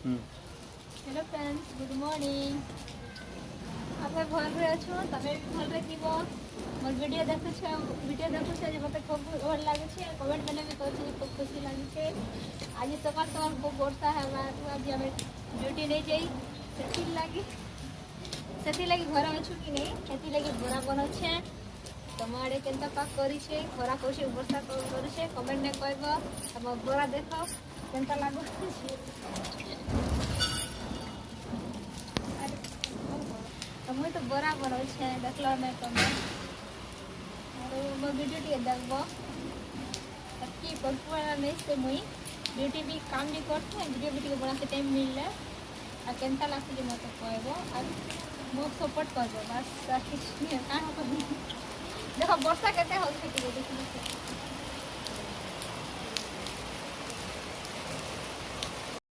Hello friends, good morning. आप भल अच्छो, तमें भी भल थी। मोर वीडियो देखु जे मत खूब भल लगे। कमेंट मैंने भी कहूँ खूब खुशी लगे। आज सकाल सकाल खूब वर्षा है। आज आम ड्यूटी नहीं जाई से लगी घर अच्छु कि नहीं से लगी बड़ा बनाछे। तुम आड़े केनता पाक करी खरा कौशे वर्षा करे कमेंट ने कहब। तुम बड़ा देख केनता लागू। मुई तो बरा बनाऊे देखल नहीं तुम मो वीडियो टे देखब कि पढ़ा नहीं से मुई ड्यूटी भी काम भी करते वीडियो भी बनाते टाइम मिलले आ केनता लगे मत कहब और मो सपोर्ट कर बस किसी देखो वर्षा के देखिए।